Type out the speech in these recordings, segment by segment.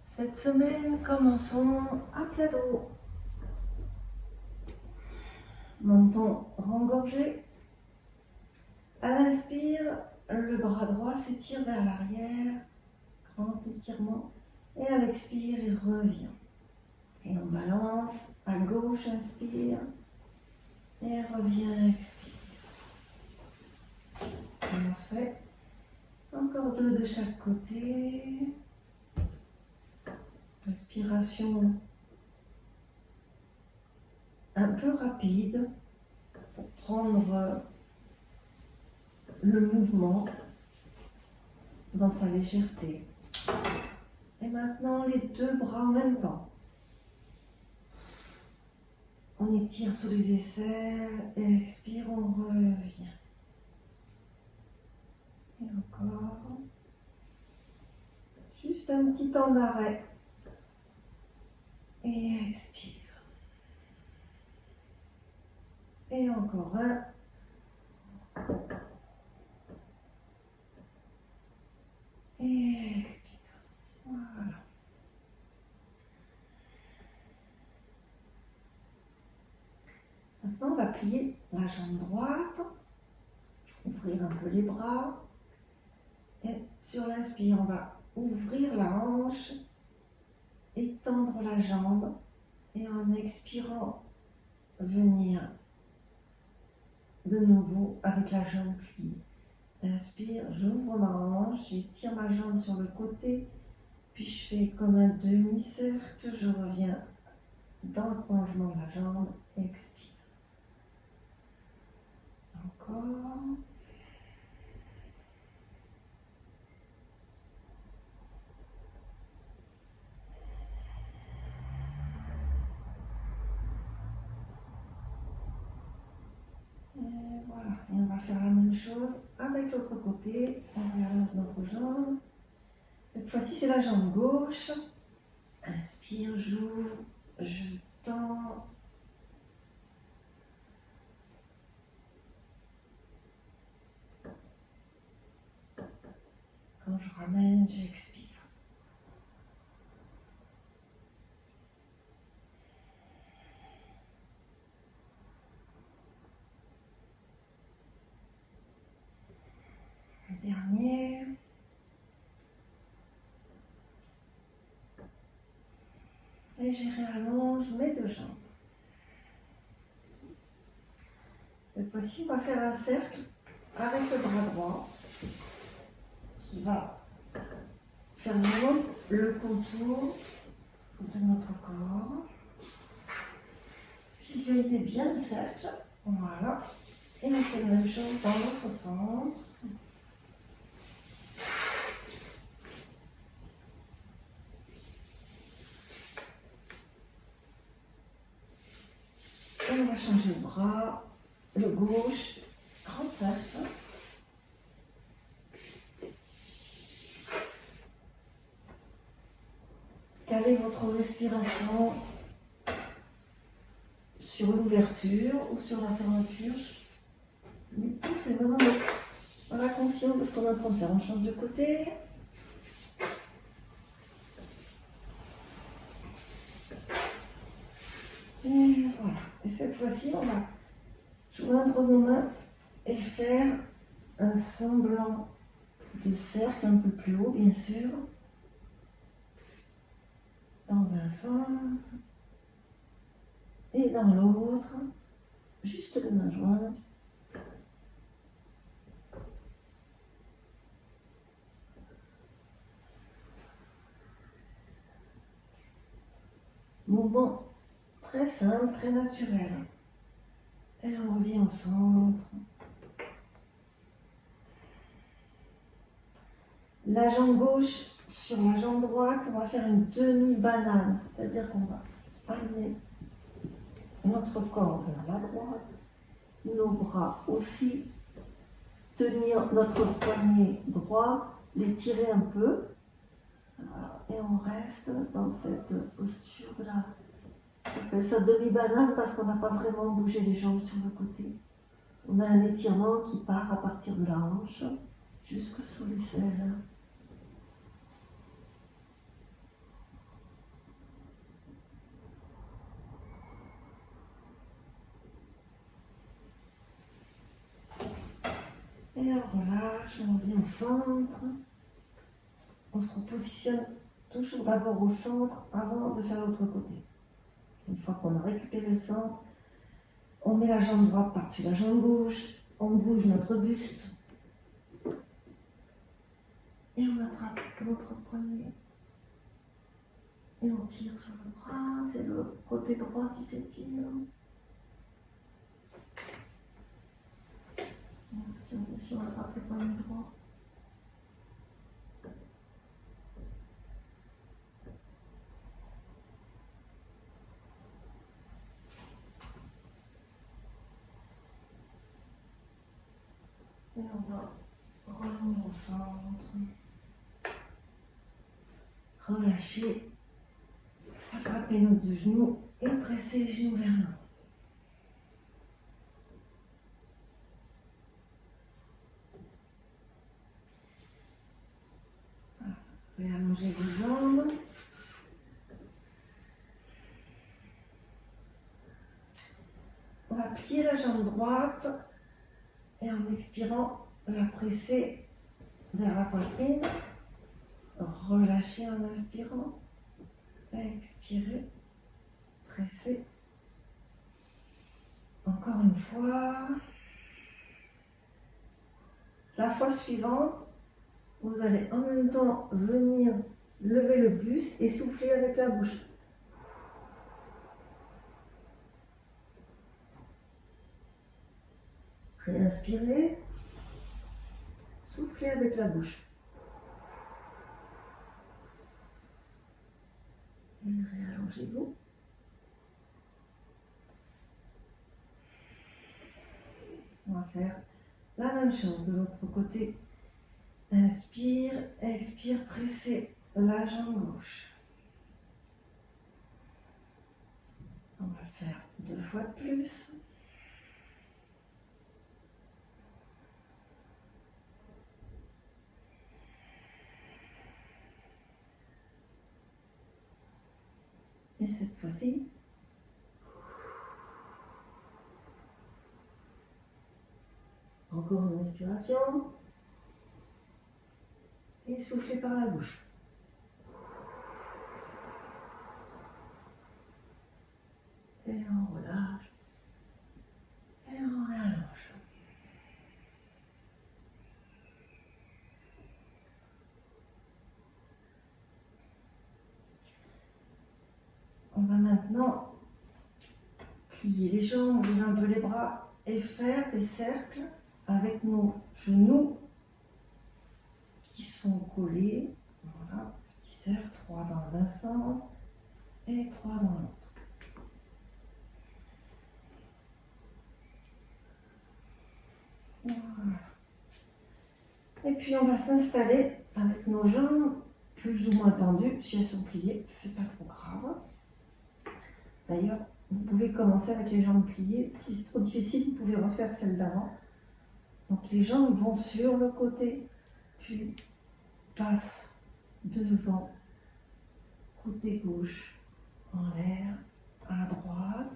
Cette semaine, commençons à plat dos. Menton rengorgé. À l'inspire, le bras droit s'étire vers l'arrière, grand étirement. Et à l'expire, il revient. Et on balance, à gauche, inspire. Et revient, expire. On fait encore 2 de chaque côté. Respiration un peu rapide pour prendre le mouvement dans sa légèreté. Et maintenant, les 2 bras en même temps. On étire sous les aisselles et expire, on revient. Et encore. Juste un petit temps d'arrêt. Et expire. Et encore un. Et expire. Voilà. Maintenant, on va plier la jambe droite, ouvrir un peu les bras. Et sur l'inspire, on va ouvrir la hanche, étendre la jambe. Et en expirant, venir de nouveau avec la jambe pliée. Inspire, j'ouvre ma hanche, j'étire ma jambe sur le côté, puis je fais comme un demi-cercle, je reviens dans le prolongement de la jambe, expire. Encore. Et voilà, et on va faire la même chose avec l'autre côté, on réallonge notre jambe. Cette fois-ci, c'est la jambe gauche. Inspire, j'ouvre, je tends. Quand je ramène, j'expire. Le dernier. Et je réallonge mes 2 jambes. Cette fois-ci, on va faire un cercle avec le bras droit qui va faire vraiment le contour de notre corps. Visualisez bien le cercle. Voilà. Et on fait la même chose dans l'autre sens. Et on va changer le bras, le gauche, grand cercle. Calez votre respiration sur l'ouverture ou sur la fermeture. Le tout, c'est vraiment dans la conscience de ce qu'on est en train de faire. On change de côté. Et voilà. Et cette fois-ci, on va joindre nos mains et faire un semblant de cercle un peu plus haut, bien sûr. Dans un sens et dans l'autre. Juste les mains jointes. Mouvement très simple, très naturel. Et on revient au centre. La jambe gauche sur la jambe droite, on va faire une demi-banane. C'est-à-dire qu'on va amener notre corps vers la droite, nos bras aussi, tenir notre poignet droit, les tirer un peu. Voilà. Et on reste dans cette posture là. J'appelle ça demi-banane parce qu'on n'a pas vraiment bougé les jambes sur le côté. On a un étirement qui part à partir de la hanche jusque sous l'aisselle. Et on relâche, on revient au centre. On se repositionne toujours d'abord au centre avant de faire l'autre côté. Une fois qu'on a récupéré le centre, on met la jambe droite par-dessus la jambe gauche, on bouge notre buste et on attrape l'autre poignet et on tire sur le bras, c'est le côté droit qui s'étire. Si on attrape le poignet droit. Et on va revenir au centre. Relâcher. Attraper nos deux genoux et presser les genoux vers nous. Réallongez vos jambes. On va plier la jambe droite et en expirant, la presser vers la poitrine. Relâchez en inspirant. Expirez. Pressez. Encore une fois. La fois suivante, vous allez en même temps venir lever le buste et souffler avec la bouche. Réinspirez. Soufflez avec la bouche. Et réallongez-vous. On va faire la même chose de l'autre côté. Inspire, expire, pressez la jambe gauche. On va le faire 2 fois de plus. Et cette fois-ci, encore une respiration. Et soufflez par la bouche. Et on relâche. Et on réallonge. On va maintenant plier les jambes, ouvrir un peu les bras et faire des cercles avec nos genoux qui sont collés. Voilà, petits cercles, 3 dans un sens et 3 dans l'autre. Voilà. Et puis on va s'installer avec nos jambes plus ou moins tendues. Si elles sont pliées, c'est pas trop grave. D'ailleurs, vous pouvez commencer avec les jambes pliées. Si c'est trop difficile, vous pouvez refaire celle d'avant. Donc les jambes vont sur le côté, puis passent devant, côté gauche, en l'air, à droite.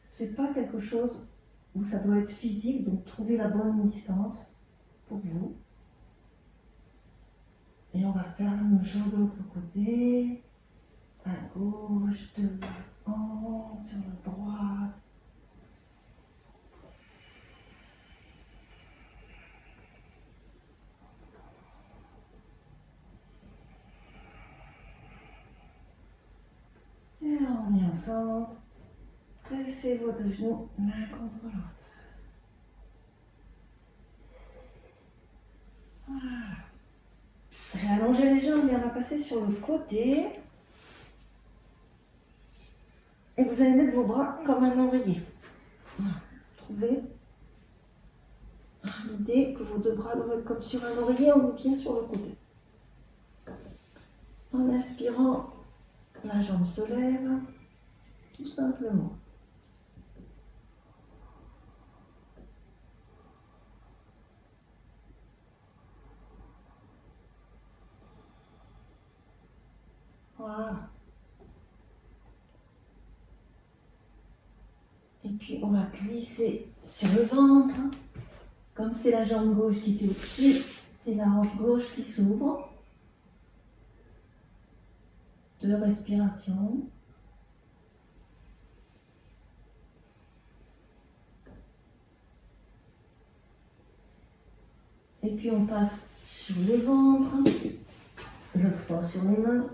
C'est pas quelque chose où ça doit être physique, donc trouvez la bonne distance pour vous. Et on va faire la même chose de l'autre côté, à gauche, devant, sur la droite. Et on revient ensemble. Pressez vos deux genoux l'un contre l'autre. Voilà. Réallongez les jambes et on va passer sur le côté. Et vous allez mettre vos bras comme un oreiller. Voilà. Trouvez l'idée que vos deux bras doivent être comme sur un oreiller, on est bien sur le côté. En inspirant, la jambe se lève, tout simplement. puis on va glisser sur le ventre. Comme c'est la jambe gauche qui était au-dessus, c'est la hanche gauche qui s'ouvre. 2 respirations. Et puis on passe sur le ventre, le front sur les mains.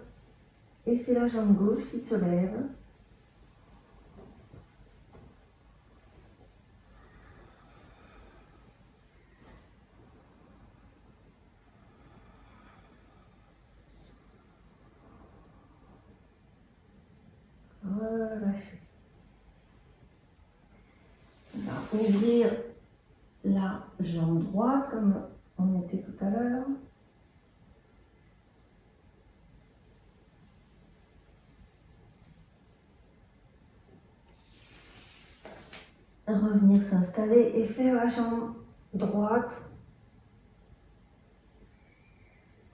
Et c'est la jambe gauche qui se lève. Relâchez. On va ouvrir la jambe droite comme on était tout à l'heure. Revenir s'installer et faire la jambe droite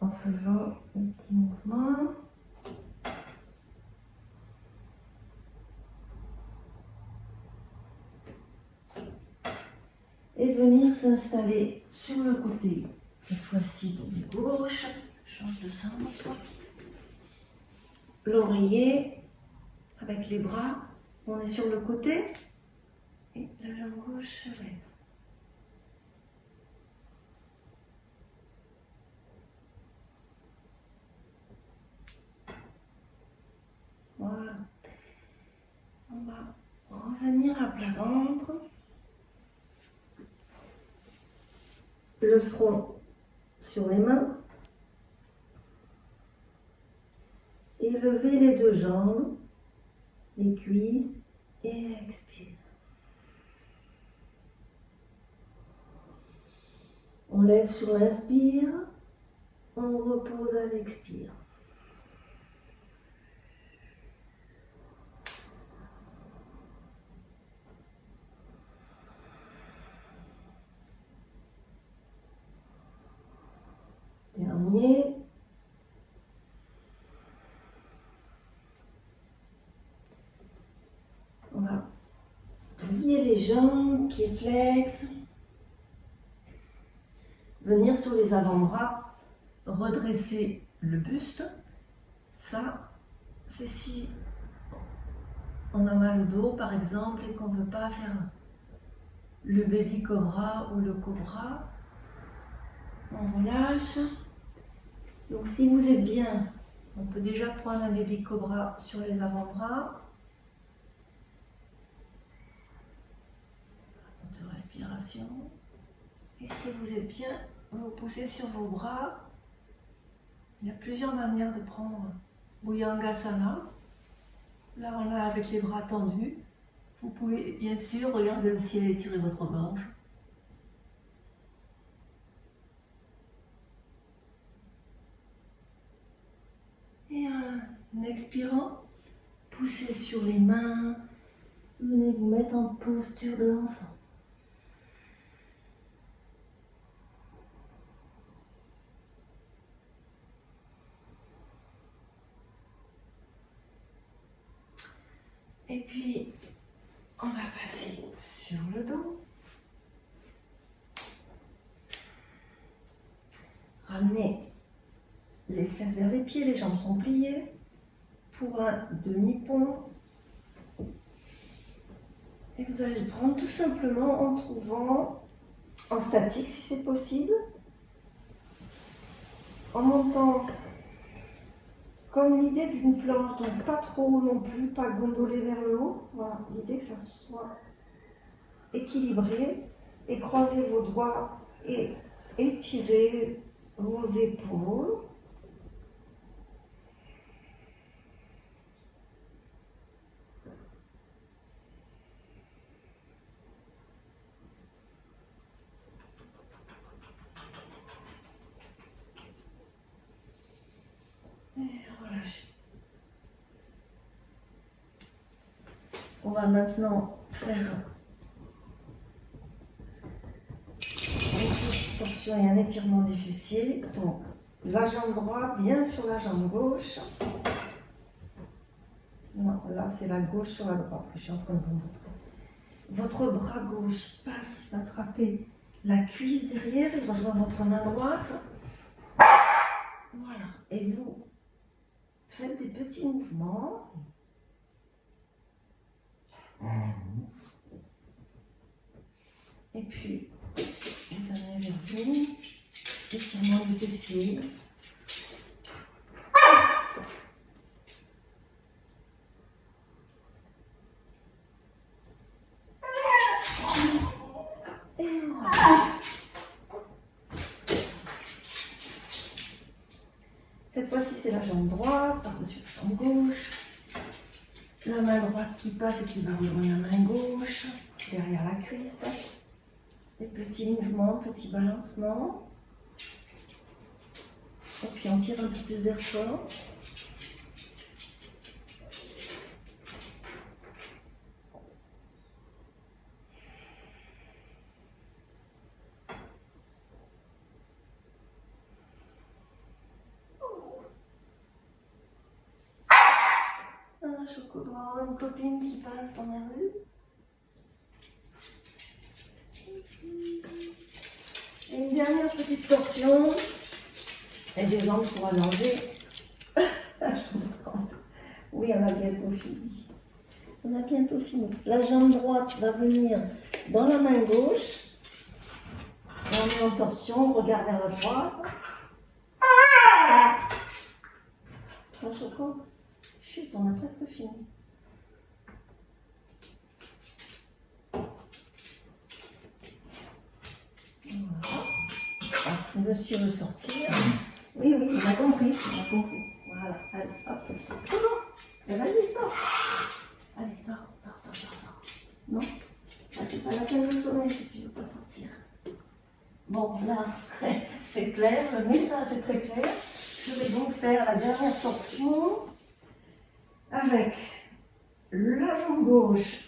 en faisant un petit mouvement. Et venir s'installer sur le côté, cette fois-ci de gauche. Change de sens. L'oreiller avec les bras, on est sur le côté et la jambe gauche se lève. Voilà. On va revenir à plat ventre. Le front sur les mains. Et levez les 2 jambes, les cuisses et expire. On lève sur l'inspire, on repose à l'expire. Dernier. On va plier les jambes, pieds flex. Venir sur les avant-bras, redresser le buste. Ça, c'est si on a mal au dos, par exemple, et qu'on ne veut pas faire le baby cobra ou le cobra. On relâche. Donc si vous êtes bien, on peut déjà prendre un baby cobra sur les avant-bras. 2 respirations. Et si vous êtes bien, vous poussez sur vos bras. Il y a plusieurs manières de prendre Bhujangasana. Là, on a avec les bras tendus. Vous pouvez bien sûr regarder le ciel et étirer votre gorge. Et en expirant, poussez sur les mains. Venez vous mettre en posture de l'enfant. Et puis, on va passer sur le dos. Ramenez les fesses vers les pieds, les jambes sont pliées pour un demi-pont. Et vous allez le prendre tout simplement en trouvant en statique si c'est possible, en montant comme l'idée d'une planche, donc pas trop haut non plus, pas gondolé vers le haut. Voilà, l'idée que ça soit équilibré. Et croisez vos doigts et étirez vos épaules. Et relâchez. On va maintenant faire une petite torsion et un étirement des fessiers. Donc, la jambe droite bien sur la jambe gauche. Non, là c'est la gauche sur la droite que je suis en train de vous montrer. Votre bras gauche passe, il va attraper la cuisse derrière, il rejoint votre main droite. Voilà. Et vous faites des petits mouvements. Et puis, vous amenez vers vous, étirement du fessier. Et voilà. Cette fois-ci, c'est la jambe droite, par-dessus la jambe gauche. La main droite qui passe et qui va rejoindre la main gauche, derrière la cuisse. Des petits mouvements, petits balancements. Et puis on tire un peu plus d'air fort. Je dois avoir une copine qui passe dans la rue. Et une dernière petite torsion. Et les jambes sont allongées. La jambe droite. Oui, on a bientôt fini. On a bientôt fini. La jambe droite va venir dans la main gauche. On met en torsion, on regarde vers la droite. Mon choco. Chut, on a presque fini. Voilà. Ah, monsieur veut sortir. Oui, oui, on a compris, on a compris. Voilà, allez, hop. Oh non, mais vas-y, sors. Allez, sors. Non, c'est pas la peine de sonner si tu ne veux pas sortir. Bon, là, c'est clair, le message est très clair. Je vais donc faire la dernière torsion avec la jambe gauche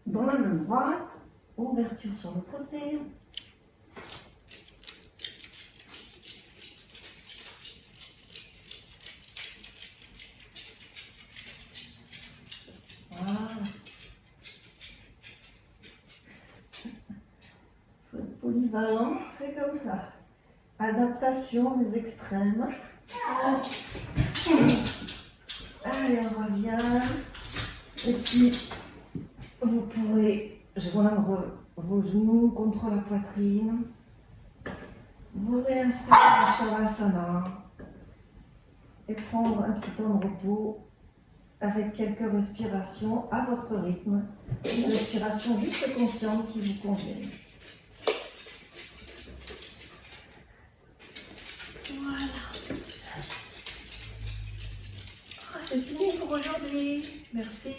dans la main droite, ouverture sur le côté. Voilà. Faut être polyvalent, c'est comme ça. Adaptation des extrêmes. Allez, on revient. Et puis, vous pourrez joindre vos genoux contre la poitrine. Vous réinstaller en Shavasana et prendre un petit temps de repos avec quelques respirations à votre rythme. Une respiration juste consciente qui vous convienne. Voilà. C'est fini pour aujourd'hui. Merci.